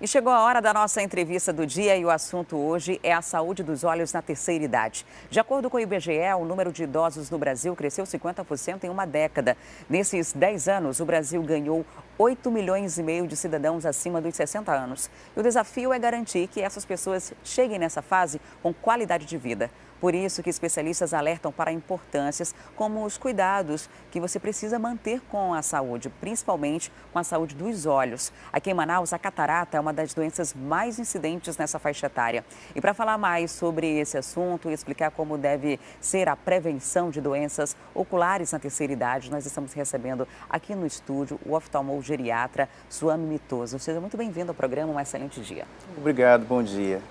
E chegou a hora da nossa entrevista do dia e o assunto hoje é a saúde dos olhos na terceira idade. De acordo com o IBGE, o número de idosos no Brasil cresceu 50% em uma década. Nesses 10 anos, o Brasil ganhou 8 milhões e meio de cidadãos acima dos 60 anos. E o desafio é garantir que essas pessoas cheguem nessa fase com qualidade de vida. Por isso que especialistas alertam para importâncias como os cuidados que você precisa manter com a saúde, principalmente com a saúde dos olhos. Aqui em Manaus, a catarata é uma das doenças mais incidentes nessa faixa etária. E para falar mais sobre esse assunto e explicar como deve ser a prevenção de doenças oculares na terceira idade, nós estamos recebendo aqui no estúdio o oftalmogeriatra Suame Mitoso. Seja muito bem-vindo ao programa, um excelente dia. Obrigado, bom dia.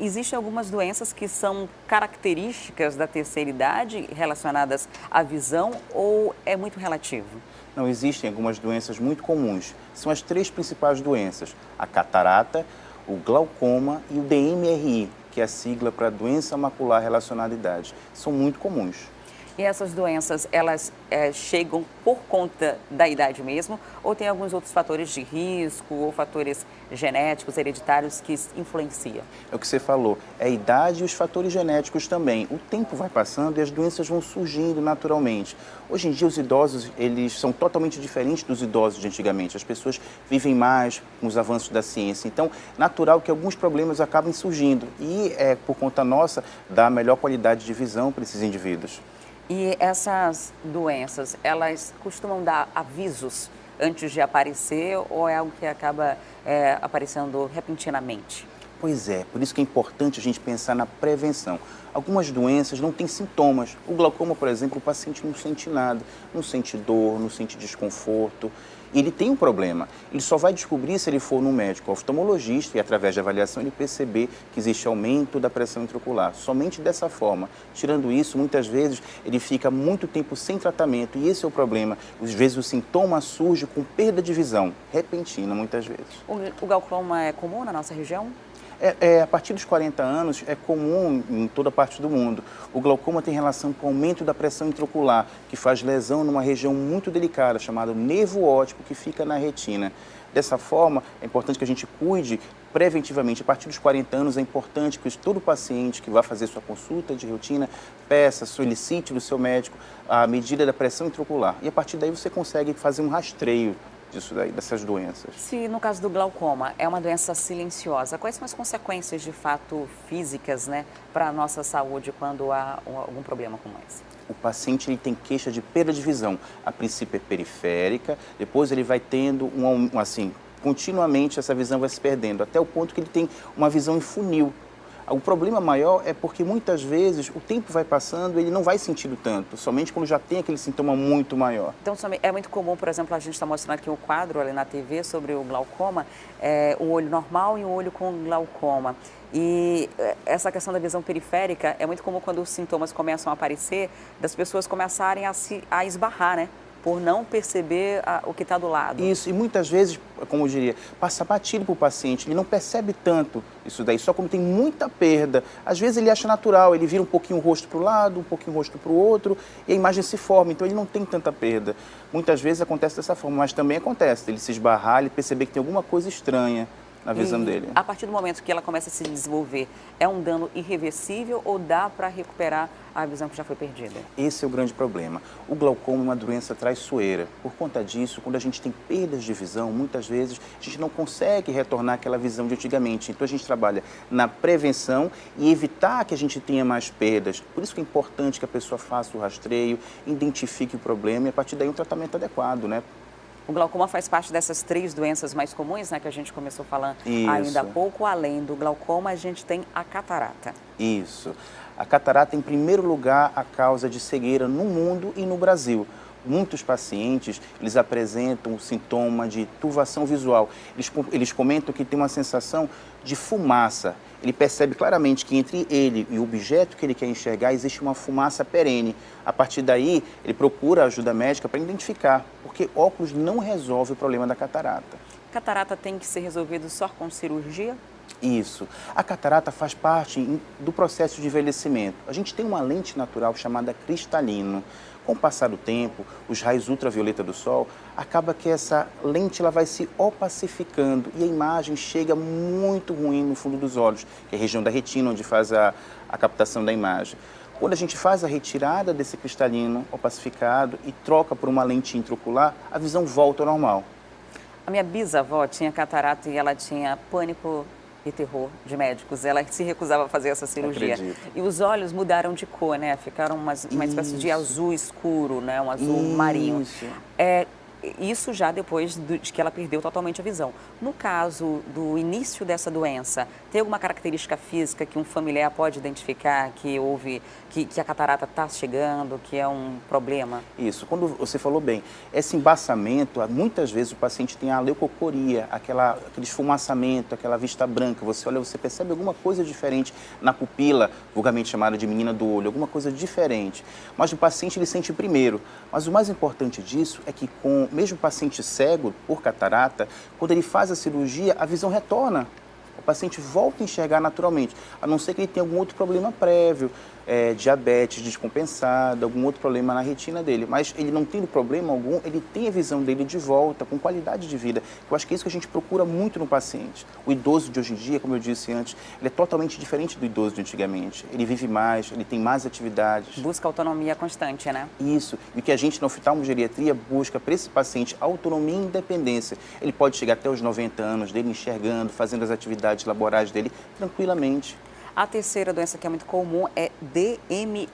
Existem algumas doenças que são características da terceira idade relacionadas à visão ou é muito relativo? Não, existem algumas doenças muito comuns. São as três principais doenças: a catarata, o glaucoma e o DMRI, que é a sigla para doença macular relacionada à idade. São muito comuns. E essas doenças, elas chegam por conta da idade mesmo ou tem alguns outros fatores de risco ou fatores genéticos, hereditários que influenciam? É o que você falou, é a idade e os fatores genéticos também. O tempo vai passando e as doenças vão surgindo naturalmente. Hoje em dia os idosos, eles são totalmente diferentes dos idosos de antigamente. As pessoas vivem mais com os avanços da ciência. Então, natural que alguns problemas acabem surgindo e por conta nossa, dá melhor qualidade de visão para esses indivíduos. E essas doenças, elas costumam dar avisos antes de aparecer ou é algo que acaba aparecendo repentinamente? Pois é, por isso que é importante a gente pensar na prevenção. Algumas doenças não têm sintomas. O glaucoma, por exemplo, o paciente não sente nada, não sente dor, não sente desconforto. E ele tem um problema. Ele só vai descobrir se ele for no médico oftalmologista e, através da avaliação, ele perceber que existe aumento da pressão intraocular. Somente dessa forma. Tirando isso, muitas vezes, ele fica muito tempo sem tratamento. E esse é o problema. Às vezes, o sintoma surge com perda de visão, repentina, muitas vezes. O glaucoma é comum na nossa região? A partir dos 40 anos é comum em toda parte do mundo. O glaucoma tem relação com o aumento da pressão intraocular, que faz lesão numa região muito delicada, chamada nervo óptico, que fica na retina. Dessa forma, é importante que a gente cuide preventivamente. A partir dos 40 anos é importante que todo paciente que vai fazer sua consulta de rotina peça, solicite do seu médico a medida da pressão intraocular. E a partir daí você consegue fazer um rastreio disso daí, dessas doenças. Se no caso do glaucoma é uma doença silenciosa, quais são as consequências de fato físicas, né, para a nossa saúde quando há algum problema como esse? O paciente ele tem queixa de perda de visão. A princípio é periférica, depois ele vai tendo continuamente essa visão vai se perdendo, até o ponto que ele tem uma visão em funil. O problema maior é porque muitas vezes o tempo vai passando e ele não vai sentindo tanto, somente quando já tem aquele sintoma muito maior. Então é muito comum, por exemplo, a gente está mostrando aqui um quadro ali na TV sobre o glaucoma, um olho normal e um olho com glaucoma. E essa questão da visão periférica é muito comum quando os sintomas começam a aparecer, das pessoas começarem a esbarrar, né? Por não perceber o que está do lado. Isso, e muitas vezes, como eu diria, passa batido para o paciente, ele não percebe tanto isso daí, só como tem muita perda. Às vezes ele acha natural, ele vira um pouquinho o rosto para o lado, um pouquinho o rosto para o outro, e a imagem se forma, então ele não tem tanta perda. Muitas vezes acontece dessa forma, mas também acontece, ele se esbarrar, ele perceber que tem alguma coisa estranha na visão dele. A partir do momento que ela começa a se desenvolver, é um dano irreversível ou dá para recuperar a visão que já foi perdida? Esse é o grande problema. O glaucoma é uma doença traiçoeira. Por conta disso, quando a gente tem perdas de visão, muitas vezes a gente não consegue retornar aquela visão de antigamente. Então a gente trabalha na prevenção e evitar que a gente tenha mais perdas. Por isso que é importante que a pessoa faça o rastreio, identifique o problema e a partir daí um tratamento adequado, né? O glaucoma faz parte dessas três doenças mais comuns, né, que a gente começou falando Isso. ainda há pouco. Além do glaucoma, a gente tem a catarata. Isso. A catarata, em primeiro lugar, a causa de cegueira no mundo e no Brasil. Muitos pacientes, eles apresentam o sintoma de turvação visual. Eles comentam que tem uma sensação de fumaça. Ele percebe claramente que entre ele e o objeto que ele quer enxergar existe uma fumaça perene. A partir daí, ele procura ajuda médica para identificar, porque óculos não resolve o problema da catarata. Catarata tem que ser resolvido só com cirurgia? Isso. A catarata faz parte do processo de envelhecimento. A gente tem uma lente natural chamada cristalino. Com o passar do tempo, os raios ultravioleta do sol, acaba que essa lente ela vai se opacificando e a imagem chega muito ruim no fundo dos olhos, que é a região da retina onde faz a captação da imagem. Quando a gente faz a retirada desse cristalino opacificado e troca por uma lente intraocular, a visão volta ao normal. A minha bisavó tinha catarata e ela tinha pânico e terror de médicos. Ela se recusava a fazer essa cirurgia. Acredito. E os olhos mudaram de cor, né? Ficaram uma espécie de azul escuro, né? Um azul marinho. Isso já depois de que ela perdeu totalmente a visão. No caso do início dessa doença, tem alguma característica física que um familiar pode identificar que que a catarata está chegando, que é um problema? Isso, quando você falou bem, esse embaçamento, muitas vezes o paciente tem a leucocoria, aquele esfumaçamento, aquela vista branca. Você olha, você percebe alguma coisa diferente na pupila, vulgarmente chamada de menina do olho, alguma coisa diferente. Mas o paciente ele sente primeiro. Mas o mais importante disso é que mesmo o paciente cego por catarata, quando ele faz a cirurgia, a visão retorna. O paciente volta a enxergar naturalmente, a não ser que ele tenha algum outro problema prévio, diabetes descompensada, algum outro problema na retina dele. Mas ele não tendo problema algum, ele tem a visão dele de volta, com qualidade de vida. Eu acho que é isso que a gente procura muito no paciente. O idoso de hoje em dia, como eu disse antes, ele é totalmente diferente do idoso de antigamente. Ele vive mais, ele tem mais atividades. Busca autonomia constante, né? Isso. E o que a gente na oftalmogeriatria busca para esse paciente, autonomia e independência. Ele pode chegar até os 90 anos dele enxergando, fazendo as atividades laborais dele tranquilamente. A terceira doença que é muito comum é DMRI.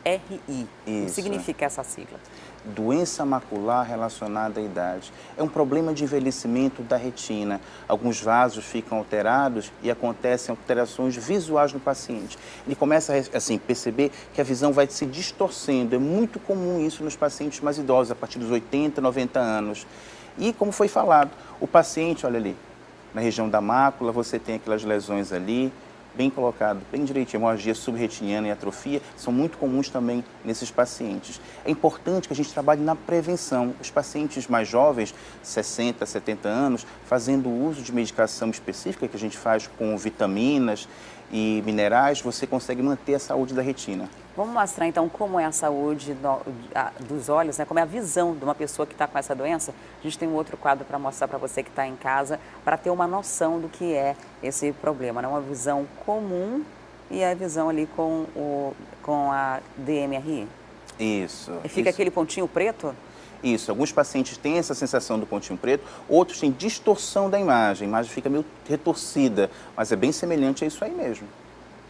O que significa essa sigla? Doença macular relacionada à idade. É um problema de envelhecimento da retina. Alguns vasos ficam alterados e acontecem alterações visuais no paciente. Ele começa a perceber que a visão vai se distorcendo. É muito comum isso nos pacientes mais idosos, a partir dos 80, 90 anos. E como foi falado, o paciente, olha ali, na região da mácula, você tem aquelas lesões ali, bem colocado, bem direitinho, hemorragia subretiniana e atrofia, são muito comuns também nesses pacientes. É importante que a gente trabalhe na prevenção. Os pacientes mais jovens, 60, 70 anos, fazendo uso de medicação específica que a gente faz com vitaminas e minerais, você consegue manter a saúde da retina. Vamos mostrar então como é a saúde dos olhos, né? Como é a visão de uma pessoa que está com essa doença. A gente tem um outro quadro para mostrar para você que está em casa, para ter uma noção do que é esse problema, né? Uma visão comum e a visão ali com a DMRI. Isso. E fica aquele pontinho preto? Isso, alguns pacientes têm essa sensação do pontinho preto, outros têm distorção da imagem, a imagem fica meio retorcida, mas é bem semelhante a isso aí mesmo.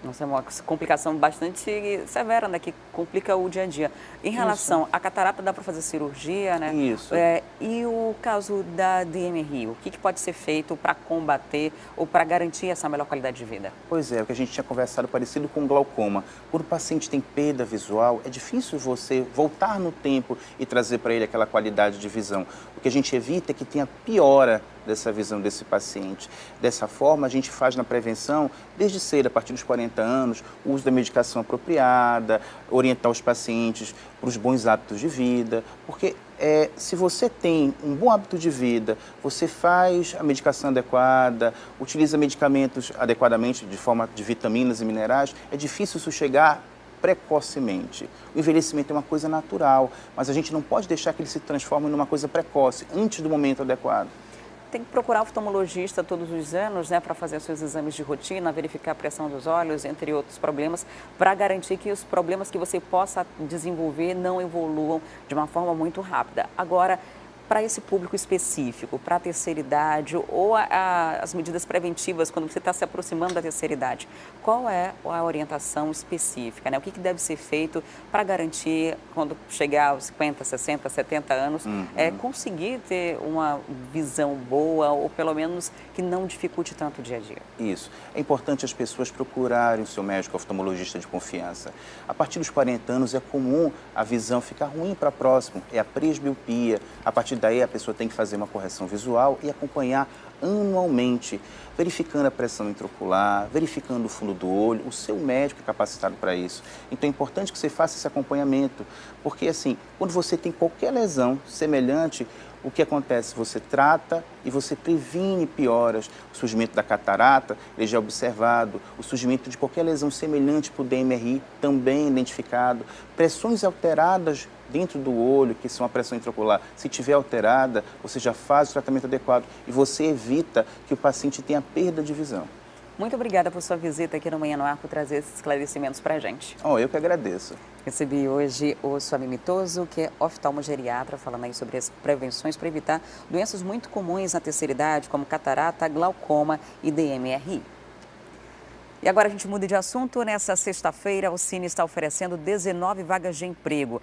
Nossa, é uma complicação bastante severa, né? Que complica o dia a dia. Em relação à catarata, dá para fazer cirurgia, né? Isso. E o caso da DMRI, o que pode ser feito para combater ou para garantir essa melhor qualidade de vida? Pois é, o que a gente tinha conversado parecido com glaucoma. Quando o paciente tem perda visual, é difícil você voltar no tempo e trazer para ele aquela qualidade de visão. O que a gente evita é que tenha piora dessa visão desse paciente. Dessa forma, a gente faz na prevenção, desde cedo, a partir dos 40 anos, o uso da medicação apropriada, orientar os pacientes para os bons hábitos de vida, porque se você tem um bom hábito de vida, você faz a medicação adequada, utiliza medicamentos adequadamente, de forma de vitaminas e minerais, é difícil isso chegar precocemente. O envelhecimento é uma coisa natural, mas a gente não pode deixar que ele se transforme numa coisa precoce, antes do momento adequado. Tem que procurar oftalmologista todos os anos, né, para fazer os seus exames de rotina, verificar a pressão dos olhos, entre outros problemas, para garantir que os problemas que você possa desenvolver não evoluam de uma forma muito rápida. Agora, para esse público específico, para a terceira idade ou as medidas preventivas quando você está se aproximando da terceira idade, qual é a orientação específica, né? O que deve ser feito para garantir, quando chegar aos 50, 60, 70 anos, conseguir ter uma visão boa ou pelo menos que não dificulte tanto o dia a dia? Isso. É importante as pessoas procurarem o seu médico oftalmologista de confiança. A partir dos 40 anos é comum a visão ficar ruim para próximo, é a presbiopia. A partir daí a pessoa tem que fazer uma correção visual e acompanhar anualmente, verificando a pressão intraocular, verificando o fundo do olho, o seu médico é capacitado para isso. Então é importante que você faça esse acompanhamento, porque assim, quando você tem qualquer lesão semelhante, o que acontece? Você trata e você previne pioras. O surgimento da catarata, ele já é observado. O surgimento de qualquer lesão semelhante para o DMRI, também identificado. Pressões alteradas dentro do olho, que são a pressão intraocular, se tiver alterada, você já faz o tratamento adequado e você evita que o paciente tenha perda de visão. Muito obrigada por sua visita aqui no Manhã no Ar, por trazer esses esclarecimentos para a gente. Eu que agradeço. Recebi hoje o Suami Mitoso, que é oftalmogeriatra, falando aí sobre as prevenções para evitar doenças muito comuns na terceira idade, como catarata, glaucoma e DMRI. E agora a gente muda de assunto. Nessa sexta-feira, o Cine está oferecendo 19 vagas de emprego.